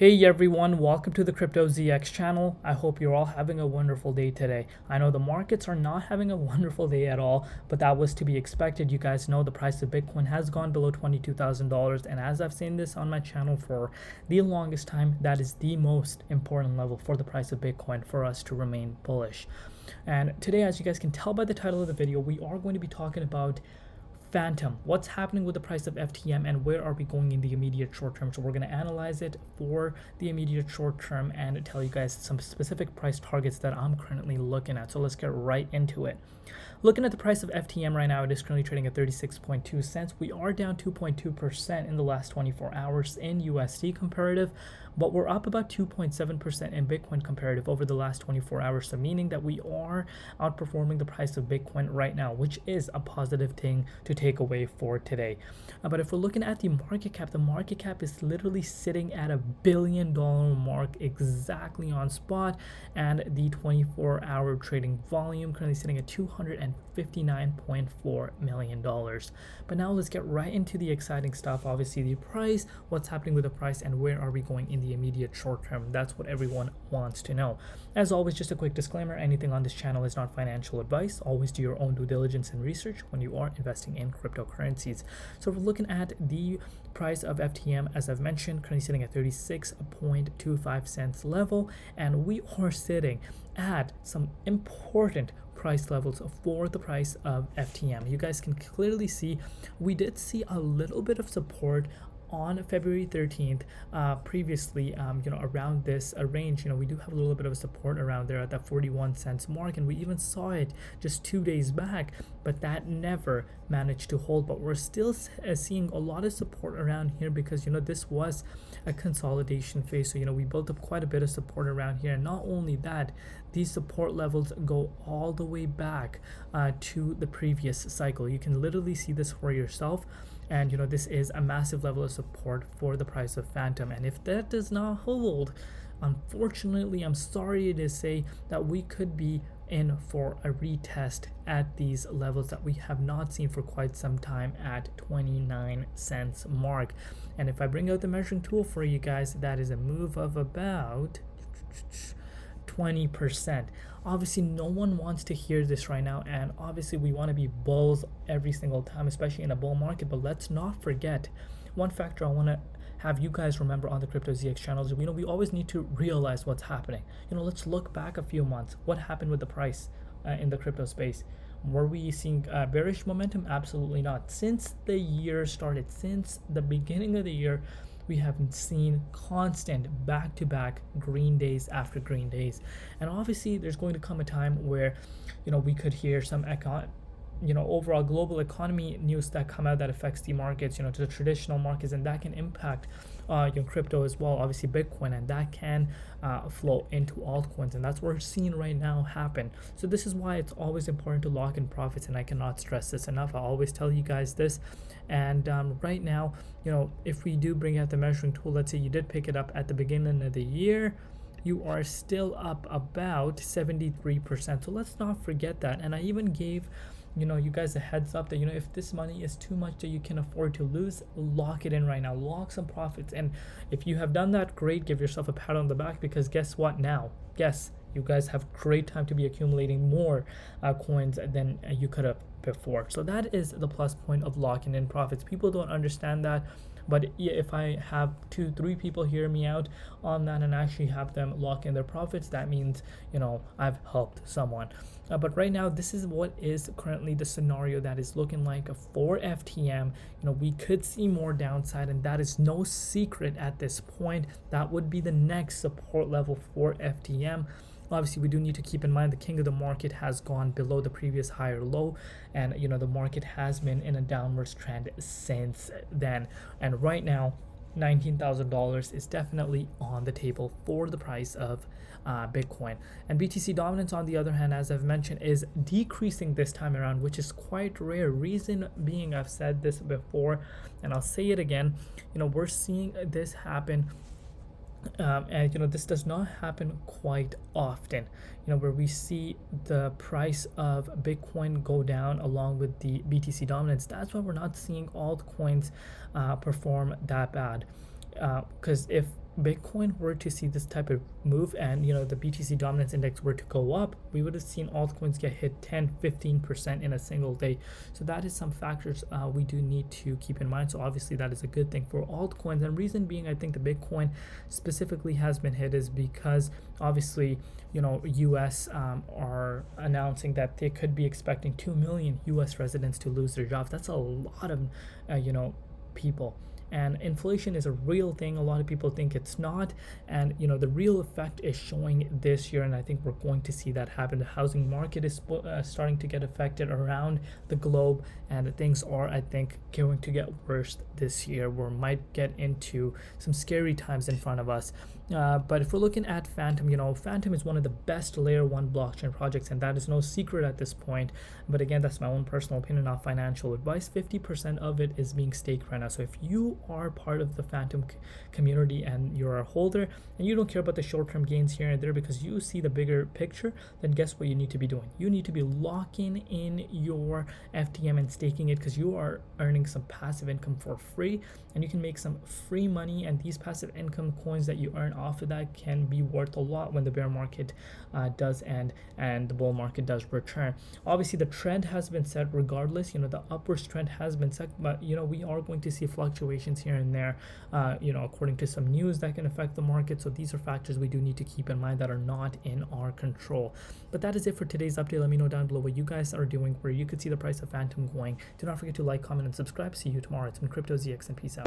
Hey everyone, welcome to the Crypto ZX channel. I hope you're all having a wonderful day today. I know the markets are not having a wonderful day at all, but that was to be expected. You guys know the price of Bitcoin has gone below $22,000, and as I've seen this on my channel for the longest time, that is the most important level for the price of Bitcoin for us to remain bullish. And today, as you guys can tell by the title of the video, we are going to be talking about Fantom, what's happening with the price of FTM and where are we going in the immediate short term. So we're going to analyze it for the immediate short term and tell you guys some specific price targets that I'm currently looking at. So let's get right into it. Looking at the price of FTM right now, it is currently trading at 36.2 cents. We are down 2.2% in the last 24 hours in USD comparative, but we're up about 2.7% in Bitcoin comparative over the last 24 hours. So meaning that we are outperforming the price of Bitcoin right now, which is a positive thing to take away for today. But if we're looking at the market cap is literally sitting at $1 billion mark, exactly on spot, and the 24-hour trading volume currently sitting at $259.4 million. But now let's get right into the exciting stuff. Obviously the price, what's happening with the price, and where are we going in the immediate short term. That's what everyone wants to know. As always, just a quick disclaimer, anything on this channel is not financial advice. Always do your own due diligence and research when you are investing in cryptocurrencies. So we're looking at the price of FTM, as I've mentioned, currently sitting at 36.25 cents level, and we are sitting at some important price levels for the price of FTM. You guys can clearly see we did see a little bit of support on February 13th, previously, around this range. We do have a little bit of a support around there at that 41 cents mark, and we even saw it just 2 days back, but that never managed to hold. But we're still seeing a lot of support around here because this was a consolidation phase. So we built up quite a bit of support around here, and not only that, these support levels go all the way back to the previous cycle. You can literally see this for yourself. And this is a massive level of support for the price of Fantom. And if that does not hold, unfortunately, I'm sorry to say that we could be in for a retest at these levels that we have not seen for quite some time at 29 cents mark. And if I bring out the measuring tool for you guys, that is a move of about 20%. Obviously no one wants to hear this right now, and obviously we want to be bulls every single time, especially in a bull market. But let's not forget one factor I want to have you guys remember on the Crypto ZX channels. We always need to realize what's happening. Let's look back a few months. What happened with the price in the crypto space? Were we seeing bearish momentum? Absolutely not. Since the year started, since the beginning of the year, we haven't seen constant back-to-back green days after green days. And obviously there's going to come a time where we could hear some overall global economy news that come out that affects the markets, to the traditional markets, and that can impact crypto as well, obviously Bitcoin, and that can flow into altcoins, and that's what we're seeing right now happen. So this is why it's always important to lock in profits, and I cannot stress this enough. I always tell you guys this. And right now, if we do bring out the measuring tool, let's say you did pick it up at the beginning of the year, you are still up about 73%. So let's not forget that. And I even gave you guys a heads up that if this money is too much that you can afford to lose, lock it in right now, lock some profits. And if you have done that, great, give yourself a pat on the back, because guess what now? Yes, you guys have great time to be accumulating more coins than you could have before. So that is the plus point of locking in profits. People don't understand that. But if I have 2-3 people hear me out on that and actually have them lock in their profits, that means I've helped someone. But right now, this is what is currently the scenario that is looking like for FTM. We could see more downside, and that is no secret at this point. That would be the next support level for FTM. Obviously, we do need to keep in mind the king of the market has gone below the previous higher low, and the market has been in a downwards trend since then. And right now, $19,000 is definitely on the table for the price of Bitcoin. And BTC dominance, on the other hand, as I've mentioned, is decreasing this time around, which is quite rare. Reason being, I've said this before and I'll say it again, we're seeing this happen. And this does not happen quite often, where we see the price of Bitcoin go down along with the BTC dominance. That's why we're not seeing altcoins perform that bad. Because if Bitcoin were to see this type of move and the BTC dominance index were to go up, we would have seen altcoins get hit 10-15% in a single day. So that is some factors we do need to keep in mind. So obviously that is a good thing for altcoins, and reason being I think the Bitcoin specifically has been hit is because obviously US are announcing that they could be expecting 2 million US residents to lose their jobs. That's a lot of people. And inflation is a real thing. A lot of people think it's not, and the real effect is showing this year, and I think we're going to see that happen. The housing market is starting to get affected around the globe, and things are, I think, going to get worse this year. We might get into some scary times in front of us. But if we're looking at Fantom, Fantom is one of the best layer 1 blockchain projects, and that is no secret at this point. But again, that's my own personal opinion, not financial advice. 50% of it is being staked right now. So if you are part of the Fantom community and you're a holder and you don't care about the short-term gains here and there because you see the bigger picture, then guess what you need to be doing? You need to be locking in your FTM and staking it, because you are earning some passive income for free, and you can make some free money, and these passive income coins that you earn off of that can be worth a lot when the bear market does end and the bull market does return. Obviously the trend has been set regardless, the upwards trend has been set, but we are going to see fluctuations here and there according to some news that can affect the market. So these are factors we do need to keep in mind that are not in our control. But that is it for today's update. Let me know down below what you guys are doing, where you could see the price of Fantom going. Do not forget to like, comment, and subscribe. See you tomorrow. It's been Crypto ZX, and peace out.